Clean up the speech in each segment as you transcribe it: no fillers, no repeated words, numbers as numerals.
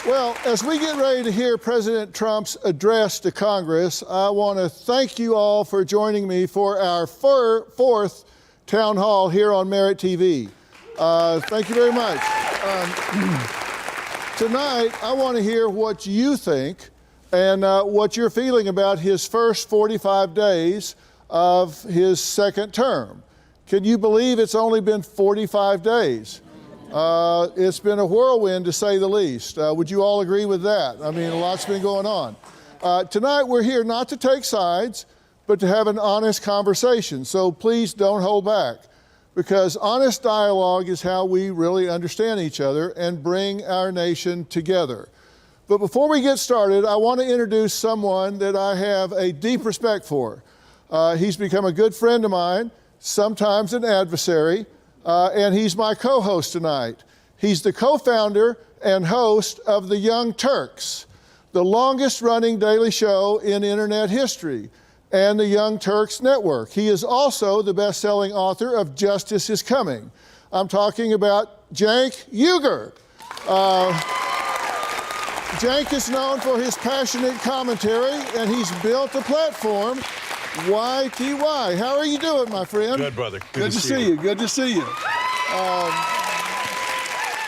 Well, as we get ready to hear President Trump's address to Congress, I want to thank you all for joining me for our fourth Town Hall here on Merit TV. Thank you very much. Tonight, I want to hear what you think and what you're feeling about his first 45 days of his second term. Can you believe it's only been 45 days? It's been a whirlwind, to say the least. Would you all agree with that? I mean, a lot's been going on. Tonight, we're here not to take sides, but to have an honest conversation. So please don't hold back, because honest dialogue is how we really understand each other and bring our nation together. But before we get started, I want to introduce someone that I have a deep respect for. He's become a good friend of mine, sometimes an adversary, and he's my co-host tonight. He's the co-founder and host of The Young Turks, the longest-running daily show in internet history, and the Young Turks Network. He is also the best-selling author of Justice is Coming. I'm talking about Cenk Uygur. Cenk is known for his passionate commentary, and he's built a platform, YTY. How are you doing, my friend? Good, brother. Good to see you. Good to see you.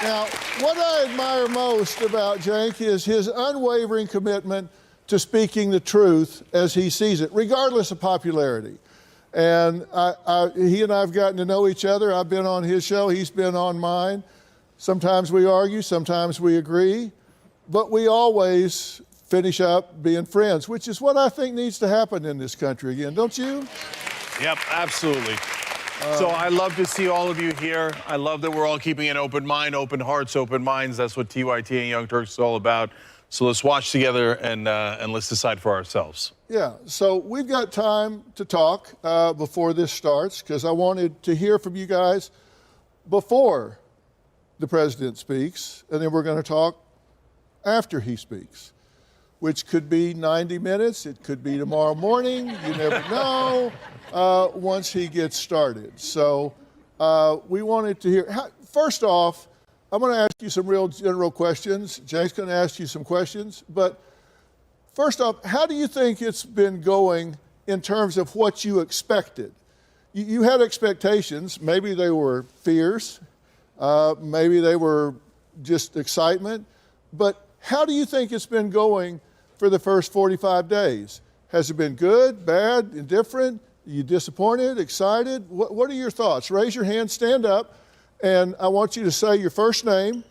Now, what I admire most about Cenk is his unwavering commitment to speaking the truth as he sees it, regardless of popularity. And he and I have gotten to know each other. I've been on his show. He's been on mine. Sometimes we argue. Sometimes we agree. But we always finish up being friends, which is what I think needs to happen in this country again, don't you? Yep, absolutely. So I love to see all of you here. I love that we're all keeping an open mind, open hearts, open minds. That's what TYT and Young Turks is all about. So let's watch together and let's decide for ourselves. Yeah, so we've got time to talk before this starts, because I wanted to hear from you guys before the president speaks, and then we're going to talk after he speaks, which could be 90 minutes. It could be tomorrow morning. You never know once he gets started. So we wanted to hear, first off, I'm going to ask you some real general questions. Cenk's going to ask you some questions. But first off, how do you think it's been going in terms of what you expected? You had expectations. Maybe they were fears. Maybe they were just excitement. But how do you think it's been going for the first 45 days? Has it been good, bad, indifferent? Are you disappointed, excited? What are your thoughts? Raise your hand, stand up, and I want you to say your first name.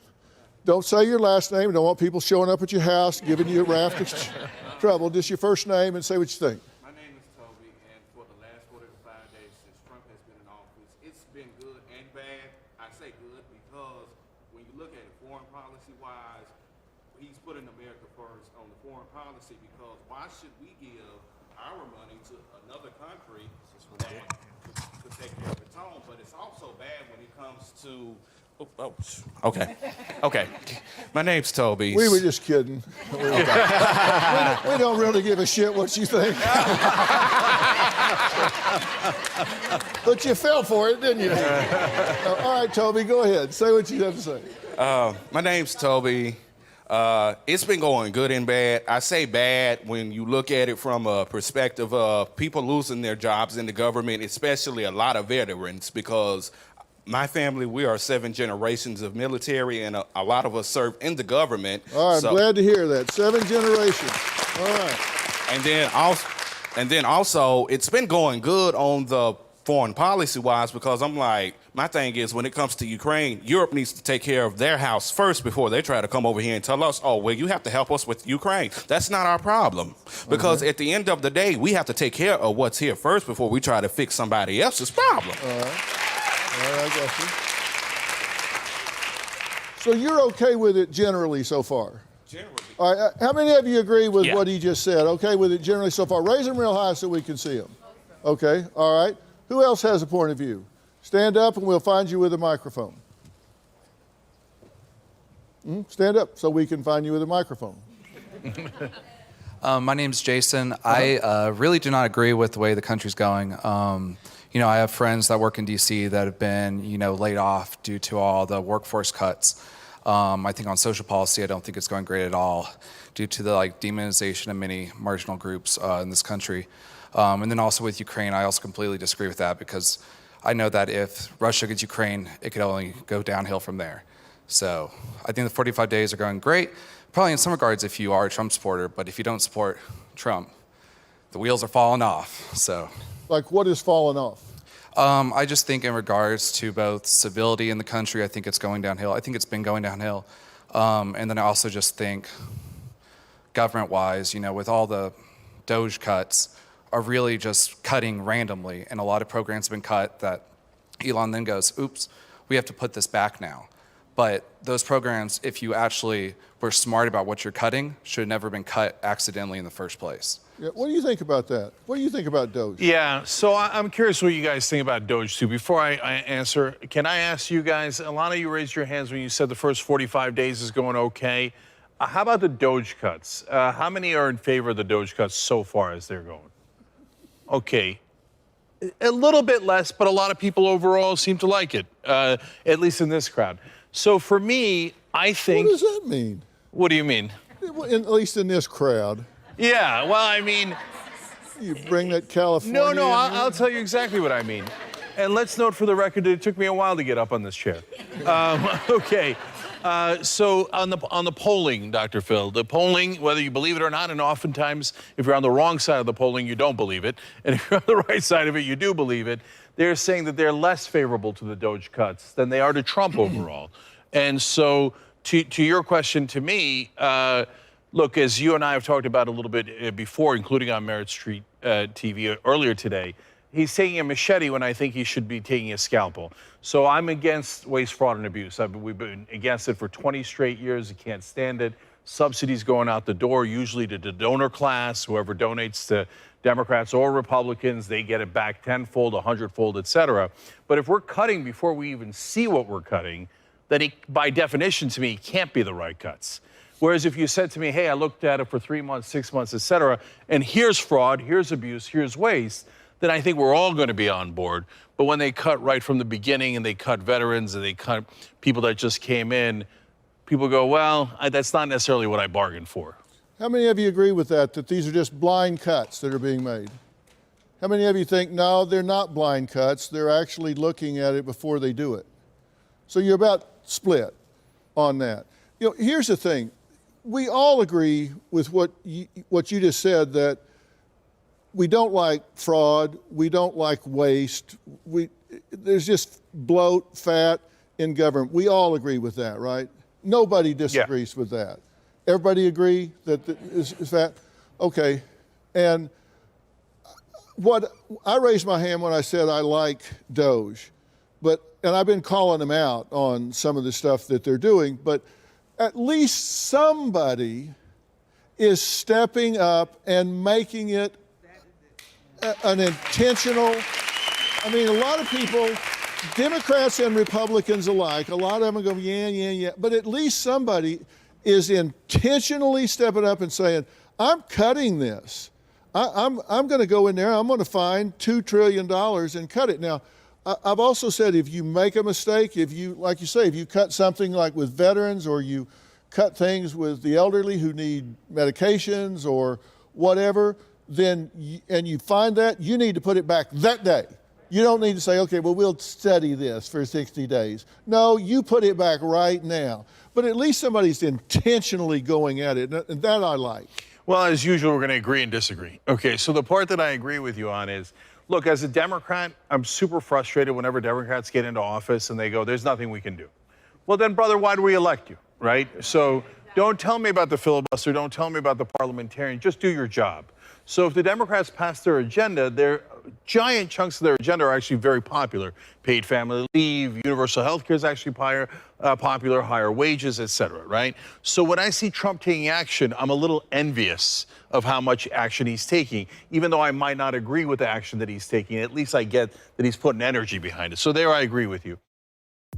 Don't say your last name. I don't want people showing up at your house, giving you a raft of trouble. Just your first name and say what you think. My name is Toby, and for the last 45 days since Trump has been in office, it's been good and bad. I say good because when you look at it foreign policy-wise, he's putting America first on the foreign policy, because why should we give our money to another country that could take care of its own? But it's also bad when it comes to... Okay. My name's Toby. We were just kidding. We don't really give a shit what you think. But you fell for it, didn't you? All right, Toby, go ahead. Say what you have to say. My name's Toby. It's been going good and bad. I say bad when you look at it from a perspective of people losing their jobs in the government, especially a lot of veterans, because my family, we are 7 generations of military, and a lot of us serve in the government. All right, I'm glad to hear that. 7 generations. All right. And then also, it's been going good on the foreign policy-wise, because I'm like, my thing is, when it comes to Ukraine, Europe needs to take care of their house first before they try to come over here and tell us, oh, well, you have to help us with Ukraine. That's not our problem. Because at the end of the day, we have to take care of what's here first before we try to fix somebody else's problem. All right. All right, I got you. So you're okay with it generally so far? Generally. All right, how many of you agree with what he just said? Okay with it generally so far? Raise them real high so we can see them. Okay, all right. Who else has a point of view? Stand up and we'll find you with a microphone. Stand up so we can find you with a microphone. My name's Jason. I really do not agree with the way the country's going. I have friends that work in D.C. that have been, laid off due to all the workforce cuts. I think on social policy, I don't think it's going great at all due to the demonization of many marginal groups in this country. And then also with Ukraine, I also completely disagree with that because I know that if Russia gets Ukraine, it could only go downhill from there. So I think the 45 days are going great. Probably in some regards if you are a Trump supporter, but if you don't support Trump, the wheels are falling off. So, Like what is falling off? I just think in regards to both civility in the country, I think it's going downhill. I think it's been going downhill. And then I also just think government-wise, with all the DOGE cuts, are really just cutting randomly. And a lot of programs have been cut that Elon then goes, oops, we have to put this back now. But those programs, if you actually were smart about what you're cutting, should have never been cut accidentally in the first place. Yeah, what do you think about that? What do you think about DOGE? Yeah, so I'm curious what you guys think about DOGE too. Before I answer, can I ask you guys, a lot of you raised your hands when you said the first 45 days is going okay. How about the DOGE cuts? How many are in favor of the DOGE cuts so far as they're going? Okay. A little bit less, but a lot of people overall seem to like it, at least in this crowd. So for me, I think... What does that mean? What do you mean? At least in this crowd. Yeah, well, I mean... You bring that California No, in here? I'll tell you exactly what I mean. And let's note for the record that it took me a while to get up on this chair. Okay. So on the polling, Dr. Phil, the polling, whether you believe it or not, and oftentimes if you're on the wrong side of the polling, you don't believe it. And if you're on the right side of it, you do believe it. They're saying that they're less favorable to the DOGE cuts than they are to Trump overall. And so to your question to me, look, as you and I have talked about a little bit before, including on Merit Street TV earlier today, he's taking a machete when I think he should be taking a scalpel. So I'm against waste, fraud, and abuse. We've been against it for 20 straight years. I can't stand it. Subsidies going out the door, usually to the donor class. Whoever donates to Democrats or Republicans, they get it back tenfold, 100-fold, et cetera. But if we're cutting before we even see what we're cutting, then it, by definition to me, can't be the right cuts. Whereas if you said to me, hey, I looked at it for 3 months, 6 months, et cetera, and here's fraud, here's abuse, here's waste, then I think we're all going to be on board. But when they cut right from the beginning and they cut veterans and they cut people that just came in, people go, well, that's not necessarily what I bargained for. How many of you agree with that these are just blind cuts that are being made? How many of you think, no, they're not blind cuts, they're actually looking at it before they do it? So you're about split on that. Here's the thing. We all agree with what you just said, that we don't like fraud, we don't like waste, there's just bloat, fat in government. We all agree with that, right? Nobody disagrees with that. Everybody agree that is fat? Okay. And I raised my hand when I said I like DOGE, and I've been calling them out on some of the stuff that they're doing, but at least somebody is stepping up and making it an intentional. I mean, a lot of people, Democrats and Republicans alike, a lot of them go, yeah, but at least somebody is intentionally stepping up and saying, I'm cutting this. I'm going to go in there, I'm going to find $2 trillion and cut it. Now, I've also said if you make a mistake, if you, like you say, if you cut something like with veterans or you cut things with the elderly who need medications or whatever, then and you find that, you need to put it back that day. You don't need to say, okay, well, we'll study this for 60 days. No, you put it back right now. But at least somebody's intentionally going at it, and that I like. Well, as usual, we're going to agree and disagree. Okay, so the part that I agree with you on is, look, as a Democrat, I'm super frustrated whenever Democrats get into office and they go, there's nothing we can do. Well, then, brother, why do we elect you, right? So don't tell me about the filibuster. Don't tell me about the parliamentarian. Just do your job. So if the Democrats pass their agenda, their giant chunks of their agenda are actually very popular. Paid family leave, universal health care is actually popular, higher wages, et cetera, right? So when I see Trump taking action, I'm a little envious of how much action he's taking. Even though I might not agree with the action that he's taking, at least I get that he's putting energy behind it. So there I agree with you.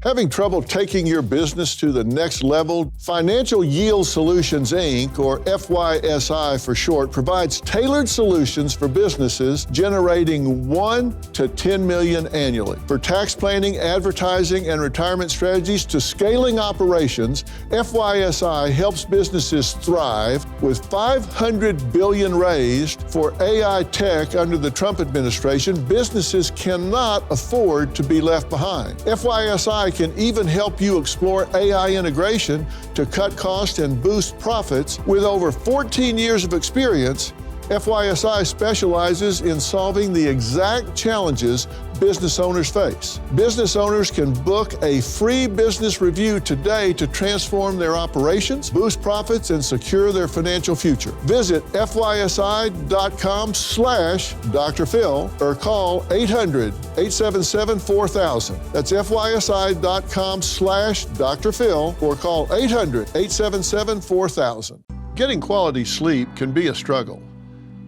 Having trouble taking your business to the next level? Financial Yield Solutions, Inc., or FYSI for short, provides tailored solutions for businesses generating 1 to 10 million annually. For tax planning, advertising, and retirement strategies to scaling operations, FYSI helps businesses thrive with $500 billion raised for AI tech under the Trump administration. Businesses cannot afford to be left behind. FYSI can even help you explore AI integration to cut costs and boost profits. With over 14 years of experience, FYSI specializes in solving the exact challenges business owners face. Business owners can book a free business review today to transform their operations, boost profits, and secure their financial future. Visit fysi.com/Dr. Phil or call 800-877-4000. That's fysi.com/Dr. Phil or call 800-877-4000. Getting quality sleep can be a struggle.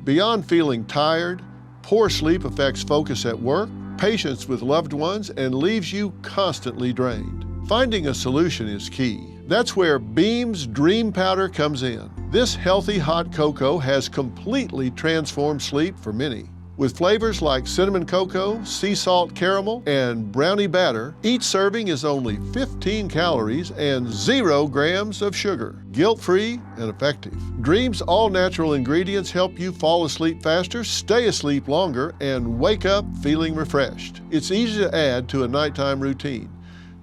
Beyond feeling tired, poor sleep affects focus at work, patience with loved ones, and leaves you constantly drained. Finding a solution is key. That's where Beam's Dream Powder comes in. This healthy hot cocoa has completely transformed sleep for many. With flavors like cinnamon cocoa, sea salt caramel, and brownie batter, each serving is only 15 calories and 0 grams of sugar. Guilt-free and effective. Dream's all-natural ingredients help you fall asleep faster, stay asleep longer, and wake up feeling refreshed. It's easy to add to a nighttime routine.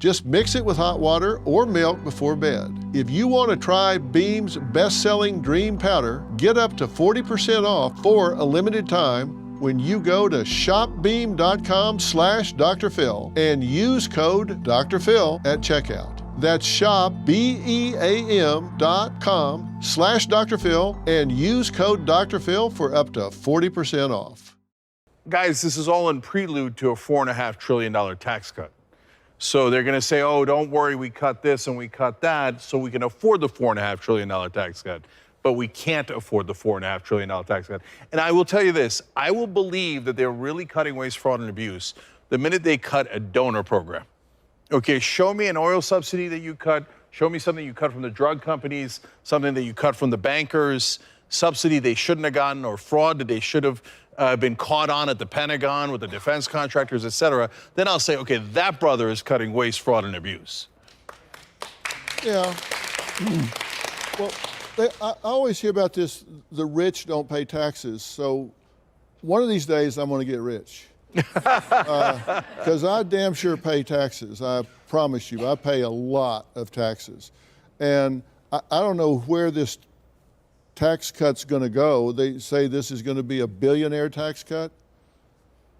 Just mix it with hot water or milk before bed. If you want to try Beam's best-selling Dream Powder, get up to 40% off for a limited time when you go to shopbeam.com/Dr. Phil and use code Dr. Phil at checkout. That's shopbeam.com/Dr. Phil and use code Dr. Phil for up to 40% off. Guys, this is all in prelude to a $4.5 trillion tax cut. So they're going to say, oh, don't worry, we cut this and we cut that so we can afford the $4.5 trillion tax cut. But we can't afford the $4.5 trillion tax cut. And I will tell you this, I will believe that they're really cutting waste, fraud, and abuse the minute they cut a donor program. Okay, show me an oil subsidy that you cut, show me something you cut from the drug companies, something that you cut from the bankers, subsidy they shouldn't have gotten, or fraud that they should have been caught on at the Pentagon with the defense contractors, et cetera. Then I'll say, okay, that brother is cutting waste, fraud, and abuse. Yeah. Well, I always hear about this, the rich don't pay taxes. So one of these days I'm going to get rich. Because I damn sure pay taxes. I promise you, I pay a lot of taxes. And I don't know where this tax cut's going to go. They say this is going to be a billionaire tax cut.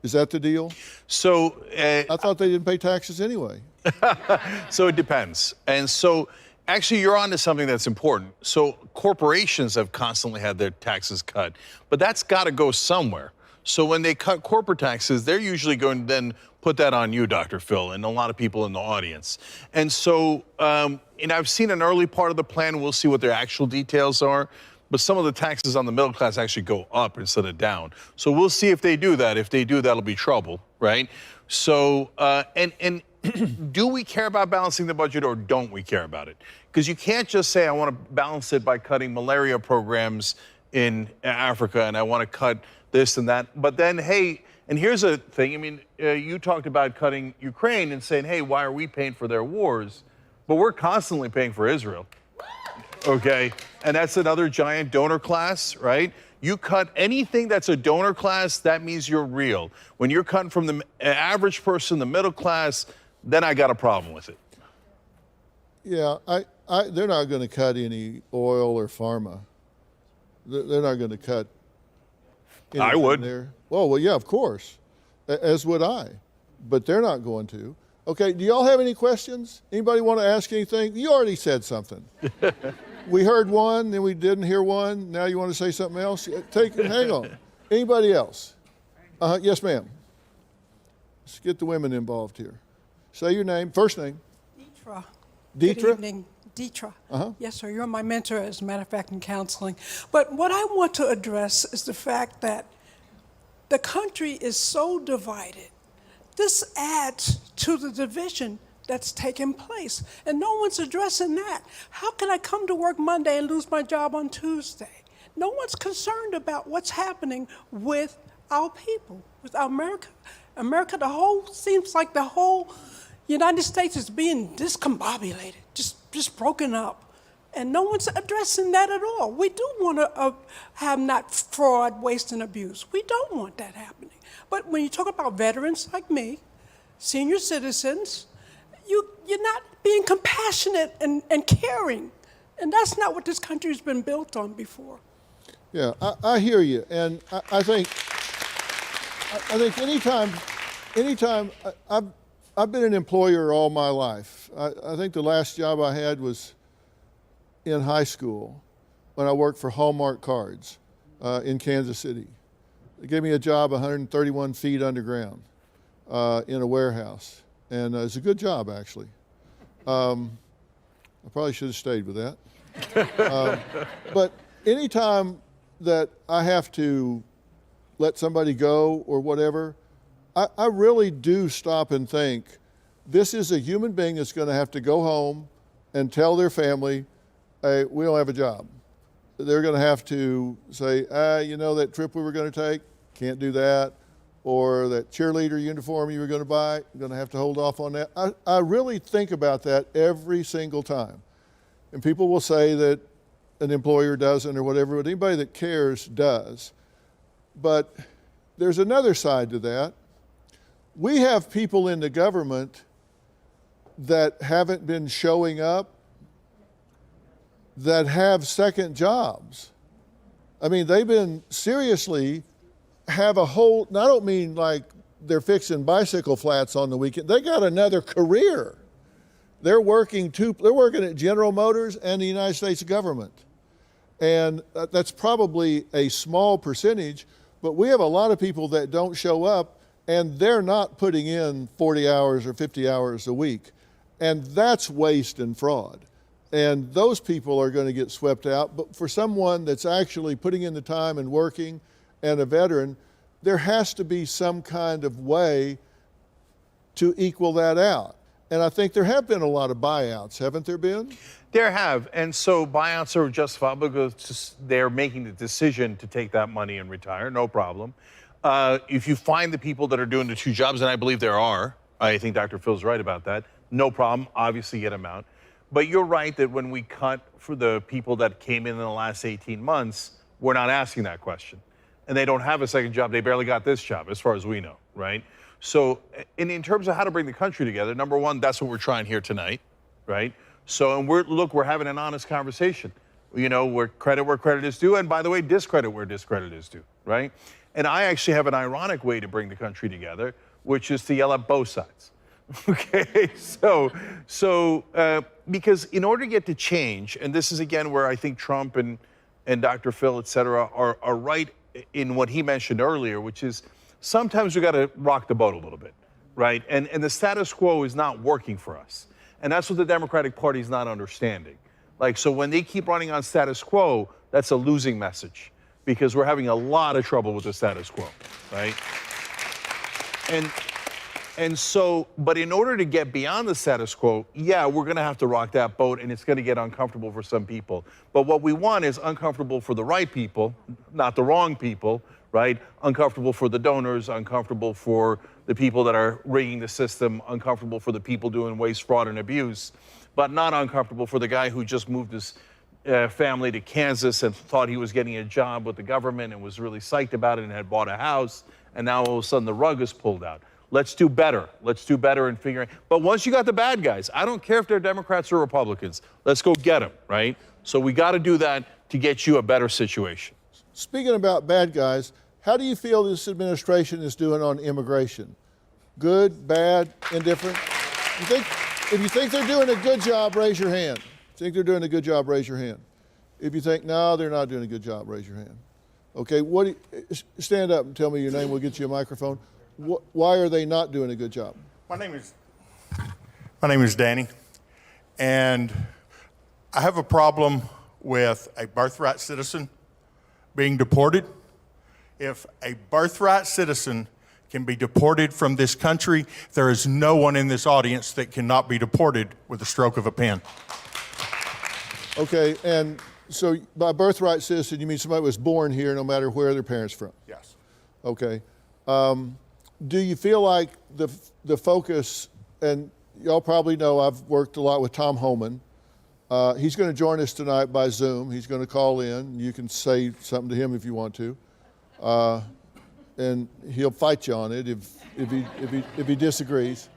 Is that the deal? So I thought they didn't pay taxes anyway. So it depends. And so actually, you're onto something that's important. So corporations have constantly had their taxes cut, but that's got to go somewhere. So when they cut corporate taxes, they're usually going to then put that on you, Dr. Phil, and a lot of people in the audience. And so, and I've seen an early part of the plan. We'll see what their actual details are. But some of the taxes on the middle class actually go up instead of down. So we'll see if they do that. If they do, that'll be trouble, right? So, and do we care about balancing the budget or don't we care about it? Because you can't just say, I want to balance it by cutting malaria programs in Africa and I want to cut this and that. But then, hey, and here's a thing. I mean, you talked about cutting Ukraine and saying, hey, why are we paying for their wars? But we're constantly paying for Israel. Okay, and that's another giant donor class, right? You cut anything that's a donor class, that means you're real. When you're cutting from the average person, the middle class, then I got a problem with it. Yeah, they're not going to cut any oil or pharma. They're not going to cut anything I would. there. Well, yeah, of course, as would I, but they're not going to. Okay, do y'all have any questions? Anybody want to ask anything? You already said something. We heard one, then we didn't hear one. Now you want to say something else? Hang on. Anybody else? Yes, ma'am. Let's get the women involved here. Say your name, first name. Deetra. Deetra? Good evening, Deetra. Yes, sir, you're my mentor, as a matter of fact, in counseling. But what I want to address is the fact that the country is so divided. This adds to the division that's taking place. And no one's addressing that. How can I come to work Monday and lose my job on Tuesday? No one's concerned about what's happening with our people, with our America. America, seems like the whole United States is being discombobulated, just broken up. And no one's addressing that at all. We do want to have not fraud, waste, and abuse. We don't want that happening. But when you talk about veterans like me, senior citizens, you're not being compassionate and caring. And that's not what this country has been built on before. Yeah, I hear you. And I think anytime I've been an employer all my life. I think the last job I had was in high school when I worked for Hallmark Cards in Kansas City. They gave me a job 131 feet underground in a warehouse. And it's a good job, actually. I probably should have stayed with that. But anytime that I have to let somebody go or whatever, I really do stop and think, this is a human being that's going to have to go home and tell their family, hey, we don't have a job. They're going to have to say, that trip we were going to take, can't do that. Or that cheerleader uniform you were going to buy, you're going to have to hold off on that. I really think about that every single time. And people will say that an employer doesn't or whatever, but anybody that cares does. But there's another side to that. We have people in the government that haven't been showing up that have second jobs. I mean, they've been seriously have a whole, I don't mean like they're fixing bicycle flats on the weekend. They got another career. They're working at General Motors and the United States government. And that's probably a small percentage, but we have a lot of people that don't show up and they're not putting in 40 hours or 50 hours a week. And that's waste and fraud. And those people are going to get swept out. But for someone that's actually putting in the time and working and a veteran, there has to be some kind of way to equal that out. And I think there have been a lot of buyouts, haven't there been? There have, and so buyouts are justifiable because they're making the decision to take that money and retire, no problem. If you find the people that are doing the two jobs, and I believe there are, I think Dr. Phil's right about that, no problem, obviously get them out. But you're right that when we cut for the people that came in the last 18 months, we're not asking that question. And they don't have a second job, they barely got this job, as far as we know, right? So in terms of how to bring the country together, number one, that's what we're trying here tonight, right? So, and we're having an honest conversation. Where credit is due, and by the way, discredit where discredit is due, right? And I actually have an ironic way to bring the country together, which is to yell at both sides. Okay, so because in order to get to change, and this is again where I think Trump and Dr. Phil, et cetera, are right in what he mentioned earlier, which is sometimes we got to rock the boat a little bit, right? And the status quo is not working for us. And that's what the Democratic Party is not understanding. So when they keep running on status quo, that's a losing message because we're having a lot of trouble with the status quo, right? And so, but in order to get beyond the status quo, yeah, we're going to have to rock that boat and it's going to get uncomfortable for some people. But what we want is uncomfortable for the right people, not the wrong people, right? Uncomfortable for the donors, uncomfortable for the people that are rigging the system, uncomfortable for the people doing waste, fraud, and abuse, but not uncomfortable for the guy who just moved his family to Kansas and thought he was getting a job with the government and was really psyched about it and had bought a house, and now all of a sudden the rug is pulled out. Let's do better. Let's do better in figuring. But once you got the bad guys, I don't care if they're Democrats or Republicans. Let's go get them, right? So we got to do that to get you a better situation. Speaking about bad guys, how do you feel this administration is doing on immigration? Good, bad, indifferent? If you think they're doing a good job, raise your hand. If you think they're doing a good job, raise your hand. If you think, no, they're not doing a good job, raise your hand. Okay, stand up and tell me your name. We'll get you a microphone. Why are they not doing a good job? My name is Danny, and I have a problem with a birthright citizen being deported. If a birthright citizen can be deported from this country. There is no one in this audience that cannot be deported with a stroke of a pen. Okay, and so by birthright citizen, you mean somebody was born here no matter where their parents from? Yes. Okay. Do you feel like the focus, and y'all probably know I've worked a lot with Tom Homan. He's going to join us tonight by Zoom. He's going to call in. You can say something to him if you want to. And he'll fight you on it if he disagrees.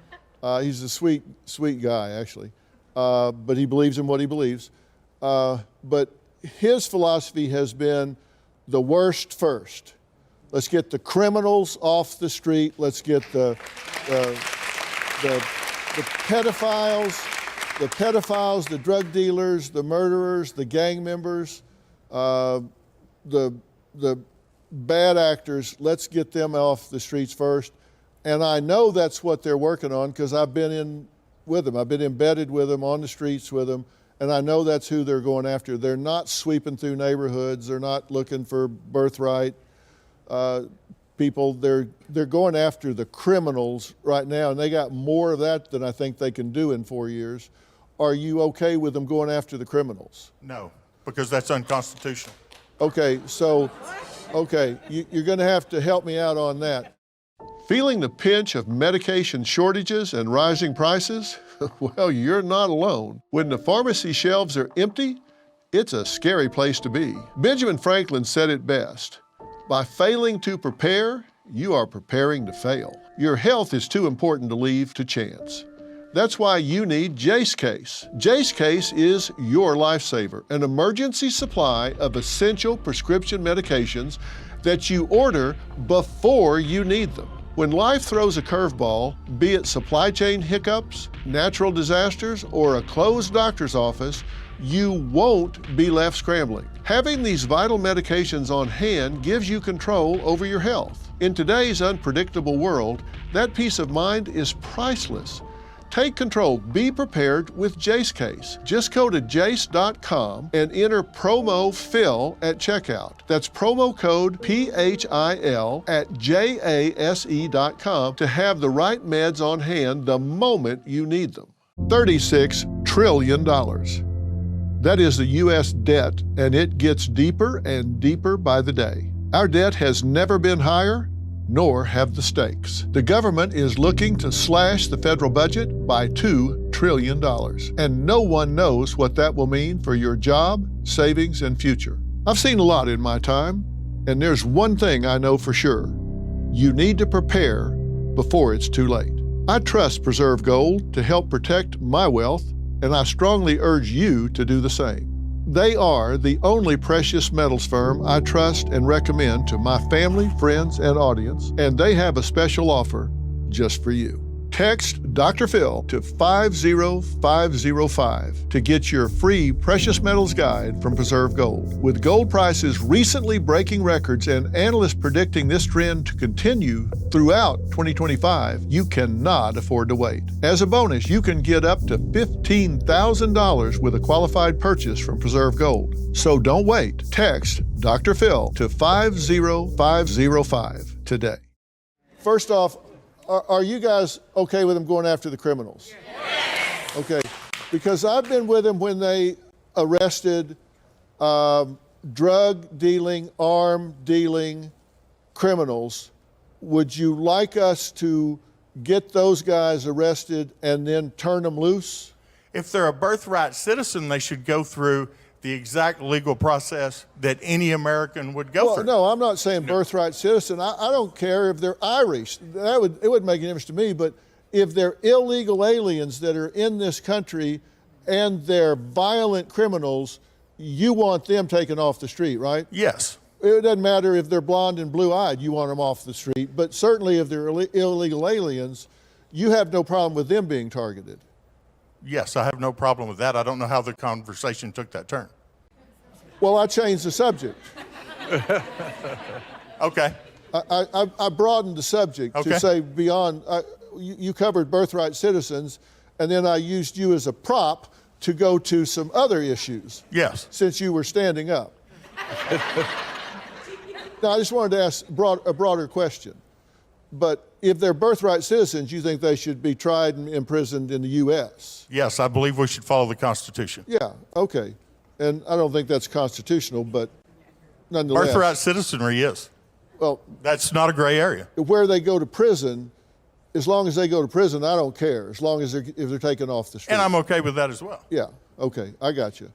He's a sweet guy, actually. But he believes in what he believes. But his philosophy has been the worst first. Let's get the criminals off the street. Let's get the pedophiles, the drug dealers, the murderers, the gang members, the bad actors. Let's get them off the streets first. And I know that's what they're working on because I've been in with them. I've been embedded with them, on the streets with them, and I know that's who they're going after. They're not sweeping through neighborhoods. They're not looking for birthright people. They're going after the criminals right now, and they got more of that than I think they can do in 4 years. Are you okay with them going after the criminals? No, because that's unconstitutional. Okay, so, you're going to have to help me out on that. Feeling the pinch of medication shortages and rising prices? Well, you're not alone. When the pharmacy shelves are empty, it's a scary place to be. Benjamin Franklin said it best. By failing to prepare, you are preparing to fail. Your health is too important to leave to chance. That's why you need Jace Case. Jace Case is your lifesaver, an emergency supply of essential prescription medications that you order before you need them. When life throws a curveball, be it supply chain hiccups, natural disasters, or a closed doctor's office, you won't be left scrambling. Having these vital medications on hand gives you control over your health. In today's unpredictable world, that peace of mind is priceless. Take control. Be prepared with Jace Case. Just go to jace.com and enter promo PHIL at checkout. That's promo code PHIL at jase.com to have the right meds on hand the moment you need them. $36 trillion. That is the U.S. debt, and it gets deeper and deeper by the day. Our debt has never been higher, nor have the stakes. The government is looking to slash the federal budget by $2 trillion, and no one knows what that will mean for your job, savings, and future. I've seen a lot in my time, and there's one thing I know for sure. You need to prepare before it's too late. I trust Preserve Gold to help protect my wealth, and I strongly urge you to do the same. They are the only precious metals firm I trust and recommend to my family, friends, and audience, and they have a special offer just for you. Text Dr. Phil to 50505 to get your free precious metals guide from Preserve Gold. With gold prices recently breaking records and analysts predicting this trend to continue throughout 2025, you cannot afford to wait. As a bonus, you can get up to $15,000 with a qualified purchase from Preserve Gold. So don't wait. Text Dr. Phil to 50505 today. First off, are you guys okay with them going after the criminals? Yes. Okay, because I've been with them when they arrested drug dealing, arm dealing criminals. Would you like us to get those guys arrested and then turn them loose? If they're a birthright citizen, they should go through the exact legal process that any American would go through. No, I'm not saying birthright citizen. I don't care if they're Irish. It wouldn't make any difference to me, but if they're illegal aliens that are in this country and they're violent criminals, you want them taken off the street, right? Yes. It doesn't matter if they're blonde and blue-eyed, you want them off the street, but certainly if they're illegal aliens, you have no problem with them being targeted. Yes, I have no problem with that. I don't know how the conversation took that turn. Well, I changed the subject. Okay. I broadened the subject to say beyond, you covered birthright citizens, and then I used you as a prop to go to some other issues. Yes. Since you were standing up. Now, I just wanted to ask a broader question. But if they're birthright citizens, you think they should be tried and imprisoned in the U.S.? Yes, I believe we should follow the Constitution. Yeah, okay. And I don't think that's constitutional, but nonetheless. Birthright citizenry is. Well, That's not a gray area. where they go to prison, as long as they go to prison, I don't care, as long as if they're taken off the street. And I'm okay with that as well. Yeah, okay, I got you.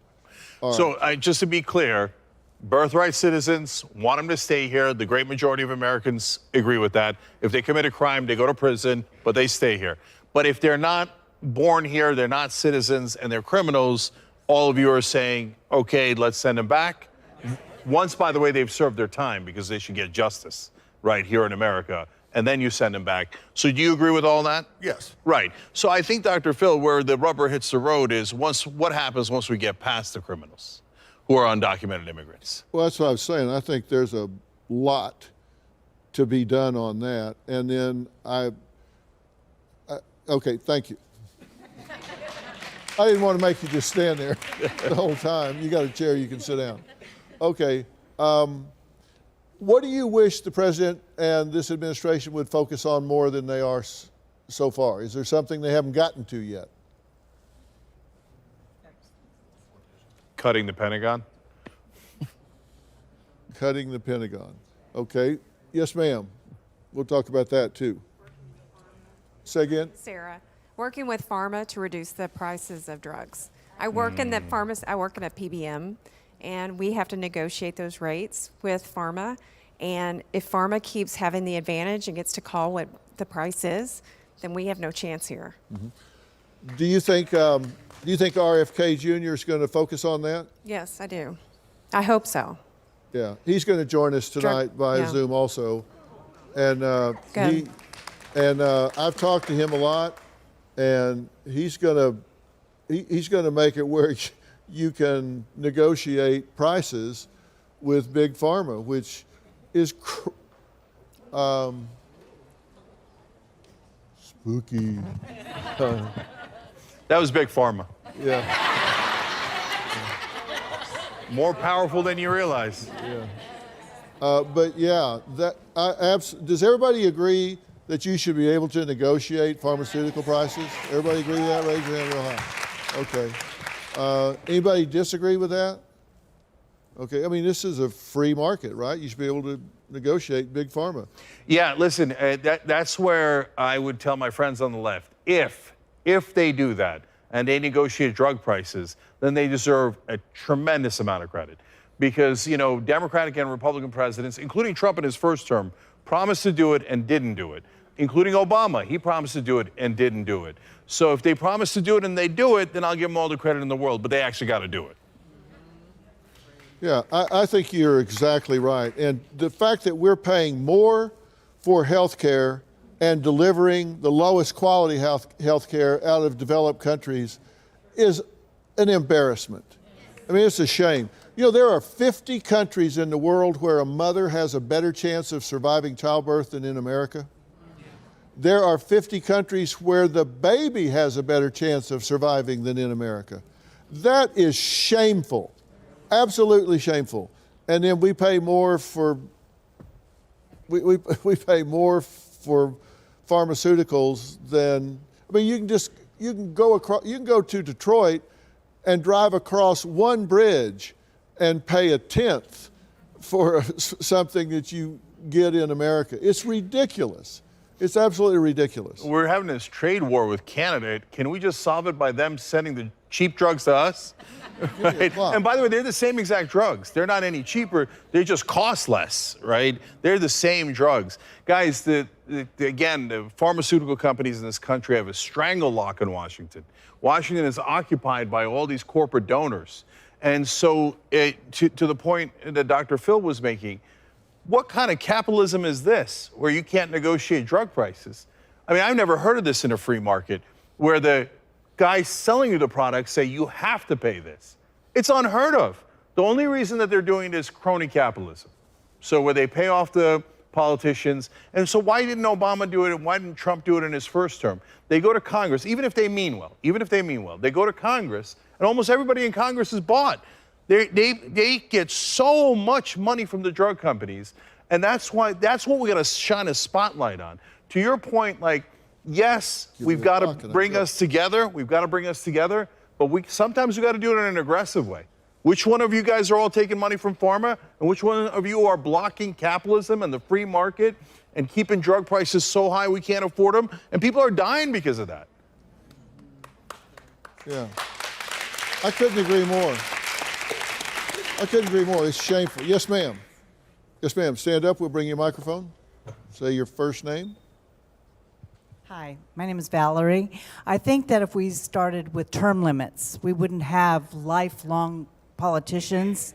So just to be clear, birthright citizens want them to stay here. The great majority of Americans agree with that. If they commit a crime, they go to prison, but they stay here. But if they're not born here, they're not citizens, and they're criminals, all of you are saying, okay, let's send them back. Once, by the way, they've served their time, because they should get justice right here in America, and then you send them back. So do you agree with all that? Yes. Right. So I think, Dr. Phil, where the rubber hits the road is what happens once we get past the criminals who are undocumented immigrants. Well, that's what I was saying. I think there's a lot to be done on that. And then okay, thank you. I didn't want to make you just stand there the whole time. You got a chair, you can sit down. Okay. What do you wish the president and this administration would focus on more than they are so far? Is there something they haven't gotten to yet? Cutting the Pentagon? Cutting the Pentagon. Okay. Yes, ma'am. We'll talk about that too. Say again? Sarah, working with pharma to reduce the prices of drugs. I work in the I work in a PBM, and we have to negotiate those rates with pharma. And if pharma keeps having the advantage and gets to call what the price is, then we have no chance here. Do you think RFK Jr. is going to focus on that? Yes, I do. I hope so. Yeah, he's going to join us tonight via yeah. Zoom also, and Good. I've talked to him a lot, and he's going to make it where you can negotiate prices with big pharma, which is spooky. That was big pharma. Yeah. More powerful than you realize. But yeah, does everybody agree that you should be able to negotiate pharmaceutical prices? Everybody agree with that? Raise your hand real high. Okay. Anybody disagree with that? Okay. I mean, this is a free market, right? You should be able to negotiate big pharma. Yeah, listen, that's where I would tell my friends on the left, if they do that and they negotiate drug prices, then they deserve a tremendous amount of credit. Because, you know, Democratic and Republican presidents, including Trump in his first term, promised to do it and didn't do it. Including Obama, he promised to do it and didn't do it. So if they promise to do it and they do it, then I'll give them all the credit in the world, but they actually got to do it. Yeah, I think you're exactly right. And the fact that we're paying more for health care and delivering the lowest quality health care out of developed countries is an embarrassment. I mean, it's a shame. You know, there are 50 countries in the world where a mother has a better chance of surviving childbirth than in America. There are 50 countries where the baby has a better chance of surviving than in America. That is shameful, absolutely shameful. And then we pay more for we pay more for pharmaceuticals than, I mean, you can go to Detroit and drive across one bridge and pay a tenth for something that you get in America. It's ridiculous. It's absolutely ridiculous. We're having this trade war with Canada. Can we just solve it by them sending the cheap drugs to us? Right? And by the way, they're the same exact drugs. They're not any cheaper. They just cost less, right? They're the same drugs. Guys, again, the pharmaceutical companies in this country have a strangle lock in Washington. Washington is occupied by all these corporate donors. And so to the point that Dr. Phil was making, what kind of capitalism is this where you can't negotiate drug prices? I mean, I've never heard of this in a free market where the guys selling you the product say you have to pay this. It's unheard of. The only reason that they're doing it is crony capitalism. So where they pay off the politicians. And so why didn't Obama do it and why didn't Trump do it in his first term? They go to Congress, even if they mean well, they go to Congress and almost everybody in Congress is bought. They get so much money from the drug companies, And that's what we got to shine a spotlight on. To your point, like, yes, we've got to bring us together. We've got to bring us together, but sometimes we got to do it in an aggressive way. Which one of you guys are all taking money from pharma, and which one of you are blocking capitalism and the free market and keeping drug prices so high we can't afford them? And people are dying because of that. Yeah. I couldn't agree more. I couldn't agree more. It's shameful. Yes, ma'am. Yes, ma'am. Stand up. We'll bring you a microphone. Say your first name. Hi, my name is Valerie. I think that if we started with term limits, we wouldn't have lifelong politicians.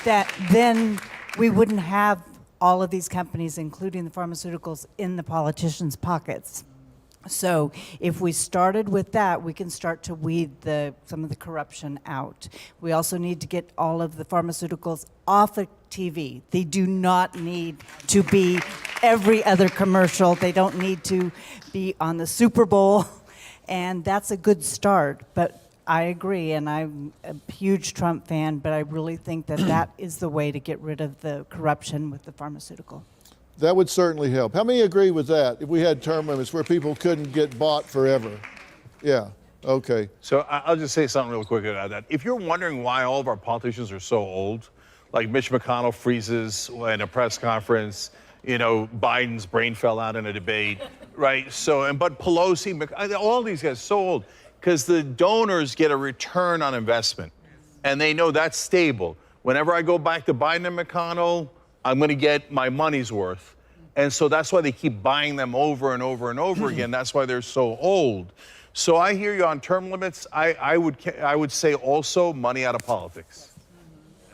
That then we wouldn't have all of these companies, including the pharmaceuticals, in the politicians' pockets. So if we started with that, we can start to weed some of the corruption out. We also need to get all of the pharmaceuticals off of TV. They do not need to be every other commercial. They don't need to be on the Super Bowl. And that's a good start. But I agree, and I'm a huge Trump fan, but I really think that that is the way to get rid of the corruption with the pharmaceutical. That would certainly help. How many agree with that? If we had term limits where people couldn't get bought forever? Yeah, okay. So I'll just say something real quick about that. If you're wondering why all of our politicians are so old, like Mitch McConnell freezes in a press conference, Biden's brain fell out in a debate, right? But Pelosi, all these guys so old, because the donors get a return on investment, and they know that's stable. Whenever I go back to Biden and McConnell, I'm going to get my money's worth. And so that's why they keep buying them over and over and over again. That's why they're so old. So I hear you on term limits. I would say also money out of politics.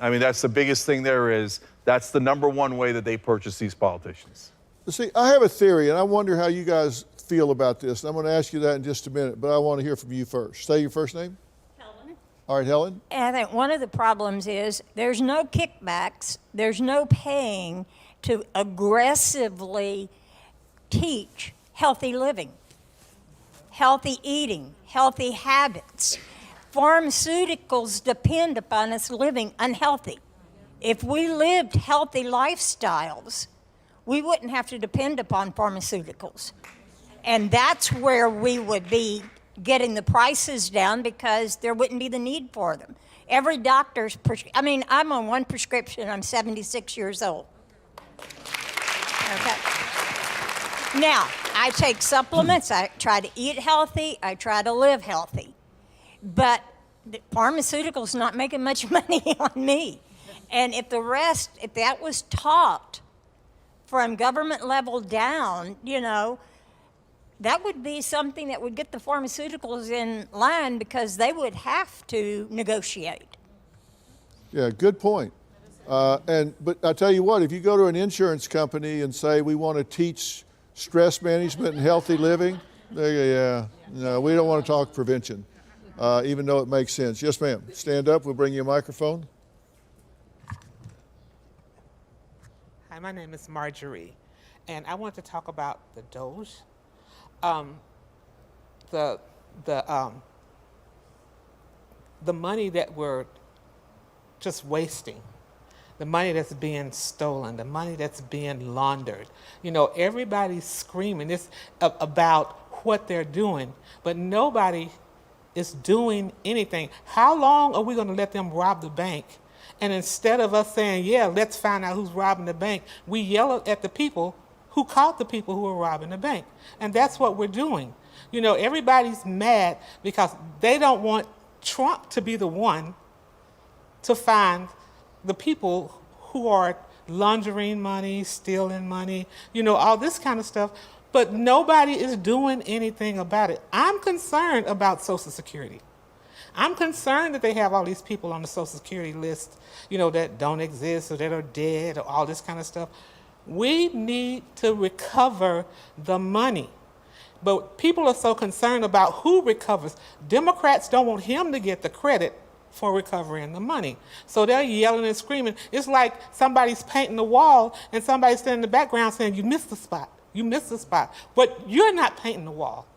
I mean, that's the biggest thing there is. That's the number one way that they purchase these politicians. See, I have a theory, and I wonder how you guys feel about this. And I'm going to ask you that in just a minute, but I want to hear from you first. Say your first name. Helen. All right, Helen. And I think one of the problems is there's no kickbacks, there's no paying to aggressively teach healthy living, healthy eating, healthy habits. Pharmaceuticals depend upon us living unhealthy. If we lived healthy lifestyles, we wouldn't have to depend upon pharmaceuticals. And that's where we would be getting the prices down because there wouldn't be the need for them. Every doctor's, I'm on one prescription, I'm 76 years old. Okay. Now, I take supplements, I try to eat healthy, I try to live healthy. But the pharmaceuticals not making much money on me. And if that was taught from government level down, that would be something that would get the pharmaceuticals in line because they would have to negotiate. Yeah, good point. But I tell you what, if you go to an insurance company and say we want to teach stress management and healthy living, no, we don't want to talk prevention, even though it makes sense. Yes, ma'am. Stand up. We'll bring you a microphone. Hi, my name is Marjorie, and I want to talk about the DOGE. The money that we're just wasting, the money that's being stolen, the money that's being laundered. Everybody's screaming about what they're doing, but nobody is doing anything. How long are we going to let them rob the bank? And instead of us saying, yeah, let's find out who's robbing the bank, we yell at the people who caught the people who are robbing the bank. And that's what we're doing. Everybody's mad because they don't want Trump to be the one to find the people who are laundering money, stealing money, all this kind of stuff. But nobody is doing anything about it. I'm concerned about Social Security. I'm concerned that they have all these people on the Social Security list, that don't exist or that are dead or all this kind of stuff. We need to recover the money. But people are so concerned about who recovers. Democrats don't want him to get the credit for recovering the money. So they're yelling and screaming. It's like somebody's painting the wall and somebody's standing in the background saying, you missed the spot, you missed the spot. But you're not painting the wall.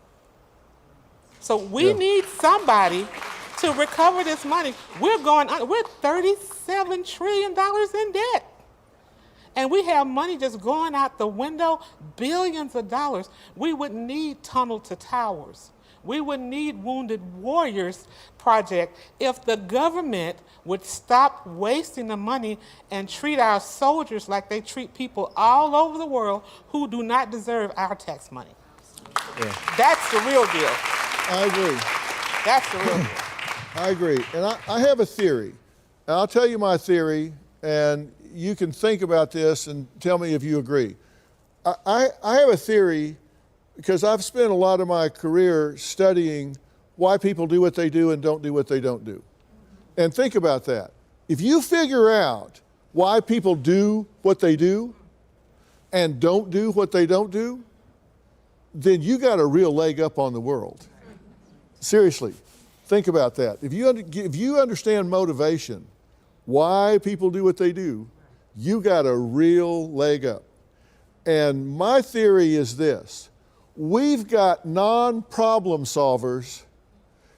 So we need somebody to recover this money. We're $37 trillion in debt. And we have money just going out the window, billions of dollars. We wouldn't need Tunnel to Towers. We wouldn't need Wounded Warriors Project if the government would stop wasting the money and treat our soldiers like they treat people all over the world who do not deserve our tax money. Yeah. That's the real deal. I agree. That's the real deal. I agree. And I have a theory. And I'll tell you my theory, and you can think about this and tell me if you agree. I have a theory because I've spent a lot of my career studying why people do what they do and don't do what they don't do. And think about that. If you figure out why people do what they do and don't do what they don't do, then you got a real leg up on the world. Seriously, think about that. If you understand motivation, why people do what they do, you got a real leg up. And my theory is this. We've got non-problem solvers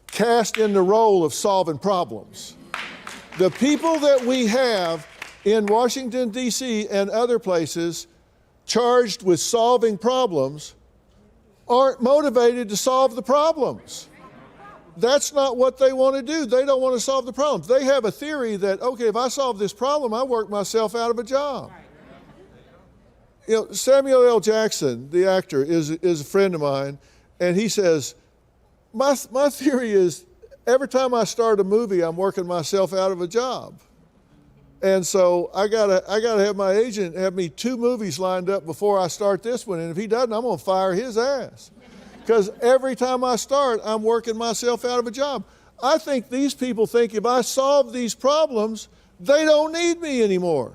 cast in the role of solving problems. The people that we have in Washington, D.C. and other places charged with solving problems aren't motivated to solve the problems. That's not what they want to do. They don't want to solve the problems. They have a theory that, okay, if I solve this problem, I work myself out of a job. You know, Samuel L. Jackson, the actor, is a friend of mine, and he says, my theory is every time I start a movie, I'm working myself out of a job. And so I gotta have my agent have me 2 movies lined up before I start this one, and if he doesn't, I'm gonna fire his ass. Because every time I start, I'm working myself out of a job. I think these people think if I solve these problems, they don't need me anymore.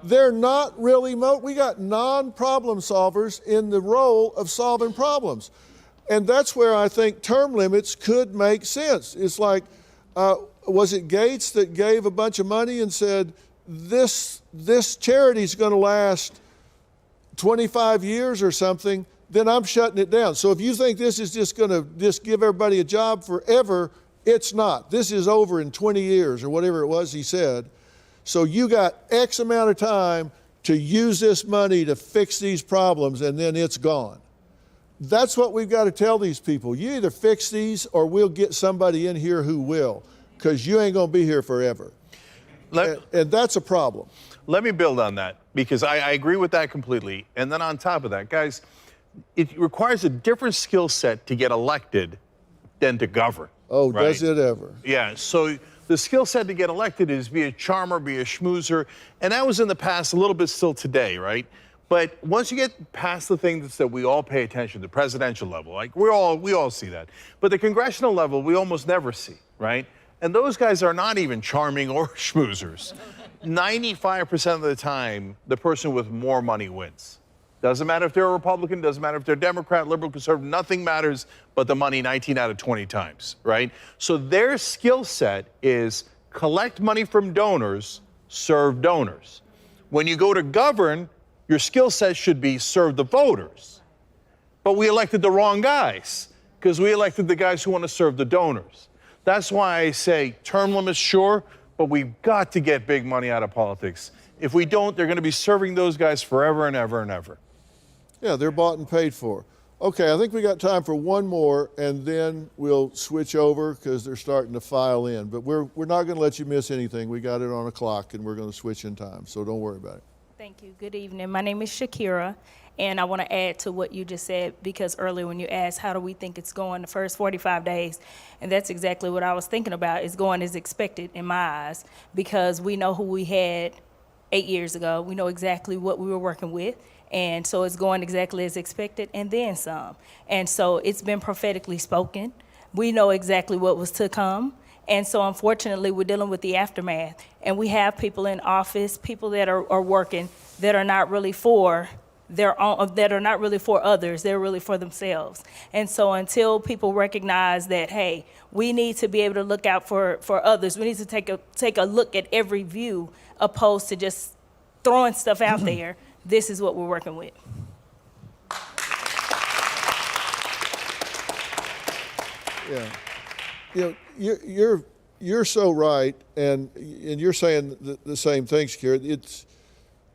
They're not really, we got non-problem solvers in the role of solving problems. And that's where I think term limits could make sense. It's like, was it Gates that gave a bunch of money and said, this charity's gonna last 25 years or something, then I'm shutting it down. So if you think this is just gonna give everybody a job forever, it's not. This is over in 20 years or whatever it was he said. So you got X amount of time to use this money to fix these problems and then it's gone. That's what we've got to tell these people. You either fix these or we'll get somebody in here who will, because you ain't gonna be here forever. And that's a problem. Let me build on that, because I agree with that completely. And then on top of that, guys, it requires a different skill set to get elected than to govern. Oh, right? Does it ever? Yeah, so the skill set to get elected is be a charmer, be a schmoozer, and that was in the past, a little bit still today, right? But once you get past the things that we all pay attention to, the presidential level, like we all see that. But the congressional level, we almost never see, right? And those guys are not even charming or schmoozers. 95% of the time, the person with more money wins. Doesn't matter if they're a Republican, doesn't matter if they're Democrat, liberal, conservative, nothing matters but the money 19 out of 20 times, right? So their skill set is collect money from donors, serve donors. When you go to govern, your skill set should be serve the voters. But we elected the wrong guys, because we elected the guys who want to serve the donors. That's why I say term limits, sure, but we've got to get big money out of politics. If we don't, they're going to be serving those guys forever and ever and ever. Yeah, they're bought and paid for. Okay, I think we got time for one more, and then we'll switch over because they're starting to file in. But we're not going to let you miss anything. We got it on a clock, and we're going to switch in time, so don't worry about it. Thank you. Good evening. My name is Shakira, and I want to add to what you just said, because earlier when you asked how do we think it's going the first 45 days, and that's exactly what I was thinking about. It's going as expected in my eyes, because we know who we had 8 years ago. We know exactly what we were working with. And so it's going exactly as expected, and then some. And so it's been prophetically spoken. We know exactly what was to come. And so unfortunately, we're dealing with the aftermath. And we have people in office, people that are working, that are not really for their own, that are not really for others, they're really for themselves. And so until people recognize that, hey, we need to be able to look out for others, we need to take a look at every view, opposed to just throwing stuff out there. This is what we're working with. Yeah, you know, you're so right, and you're saying the same thing, Shakira.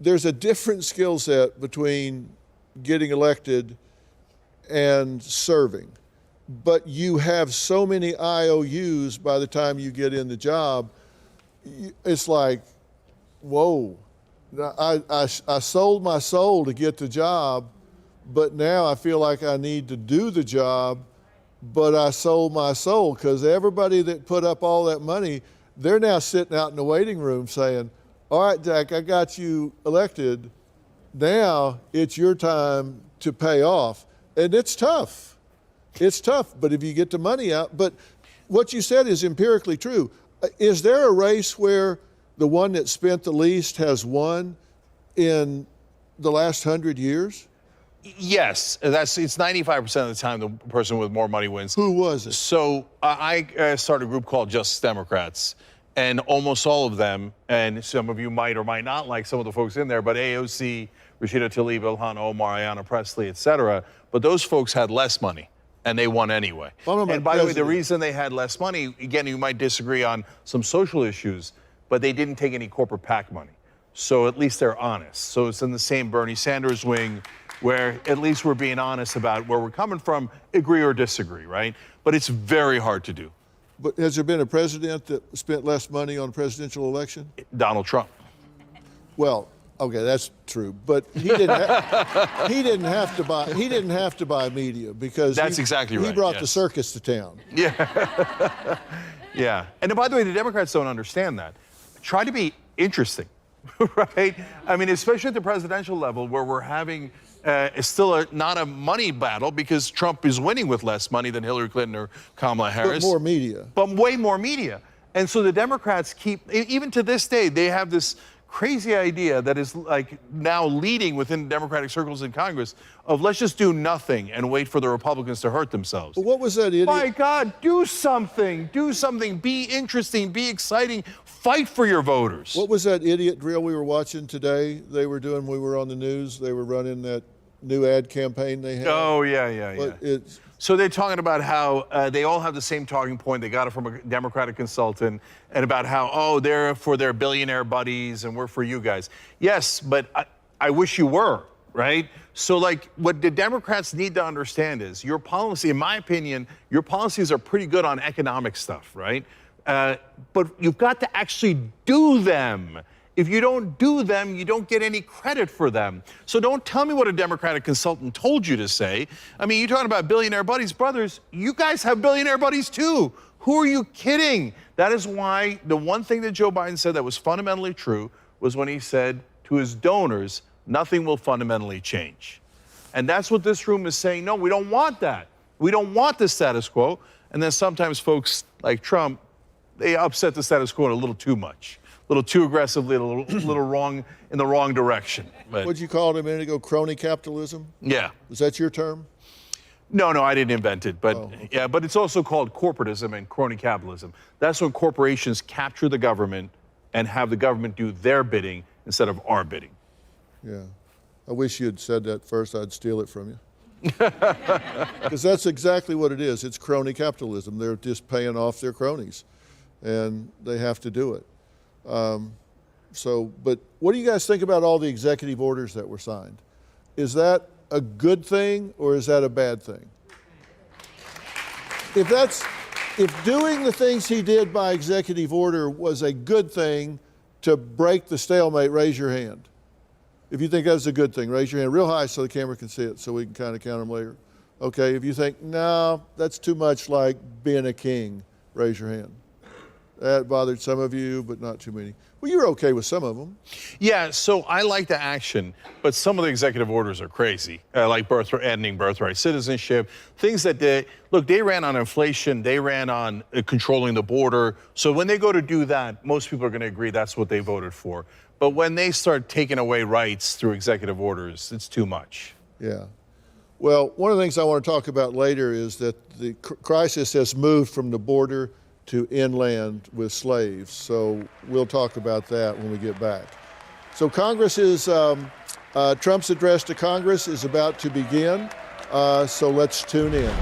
there's a different skill set between getting elected and serving. But you have so many IOUs by the time you get in the job, it's like, whoa, I sold my soul to get the job, but now I feel like I need to do the job, but I sold my soul, because everybody that put up all that money, they're now sitting out in the waiting room saying, all right, Jack, I got you elected. Now it's your time to pay off. And it's tough. It's tough, but if you get the money out, but what you said is empirically true. Is there a race where the one that spent the least has won in the last 100 years? Yes, it's 95% of the time the person with more money wins. Who was it? So I started a group called Justice Democrats, and almost all of them, and some of you might or might not like some of the folks in there, but AOC, Rashida Tlaib, Ilhan Omar, Ayanna Pressley, et cetera, but those folks had less money. And they won anyway. And by the way, the reason they had less money, again, you might disagree on some social issues, but they didn't take any corporate PAC money. So at least they're honest. So it's in the same Bernie Sanders wing, where at least we're being honest about where we're coming from, agree or disagree, right? But it's very hard to do. But has there been a president that spent less money on a presidential election? Donald Trump. Well, okay, that's true, but he didn't have to buy media, because that's exactly right. He brought the circus to town. Yeah. Yeah. And by the way, the Democrats don't understand that. Try to be interesting, right? I mean, especially at the presidential level, where we're having still not a money battle, because Trump is winning with less money than Hillary Clinton or Kamala Harris. But more media. But way more media. And so the Democrats keep, even to this day, they have this crazy idea that is like now leading within Democratic circles in Congress of let's just do nothing and wait for the Republicans to hurt themselves. But what was that idiot? My God, do something, be interesting, be exciting, fight for your voters. What was that idiot drill we were watching today? They were doing, we were on the news, they were running that new ad campaign they had. Oh, yeah. So they're talking about how they all have the same talking point. They got it from a Democratic consultant, and about how, oh, they're for their billionaire buddies and we're for you guys. Yes, but I wish you were, right? So like what the Democrats need to understand is your policy, in my opinion, your policies are pretty good on economic stuff, right? But you've got to actually do them. If you don't do them, you don't get any credit for them. So don't tell me what a Democratic consultant told you to say. I mean, you're talking about billionaire buddies. Brothers, you guys have billionaire buddies too. Who are you kidding? That is why the one thing that Joe Biden said that was fundamentally true was when he said to his donors, nothing will fundamentally change. And that's what this room is saying. No, we don't want that. We don't want the status quo. And then sometimes folks like Trump, they upset the status quo a little too much. A little too aggressively, a little wrong, in the wrong direction. But, what'd you call it a minute ago? Crony capitalism? Yeah. Is that your term? No, I didn't invent it. But yeah, but it's also called corporatism and crony capitalism. That's when corporations capture the government and have the government do their bidding instead of our bidding. Yeah. I wish you had said that first. I'd steal it from you. Because that's exactly what it is. It's crony capitalism. They're just paying off their cronies, and they have to do it. But what do you guys think about all the executive orders that were signed? Is that a good thing or is that a bad thing? If doing the things he did by executive order was a good thing to break the stalemate, raise your hand. If you think that's a good thing, raise your hand real high so the camera can see it, so we can kind of count them later. Okay, if you think, no, that's too much like being a king, raise your hand. That bothered some of you, but not too many. Well, you're okay with some of them. Yeah, so I like the action, but some of the executive orders are crazy, like ending birthright citizenship, things that they ran on inflation, they ran on controlling the border. So when they go to do that, most people are going to agree that's what they voted for. But when they start taking away rights through executive orders, it's too much. Yeah. Well, one of the things I want to talk about later is that the crisis has moved from the border to inland with slaves. So we'll talk about that when we get back. So Congress is, Trump's address to Congress is about to begin. So let's tune in.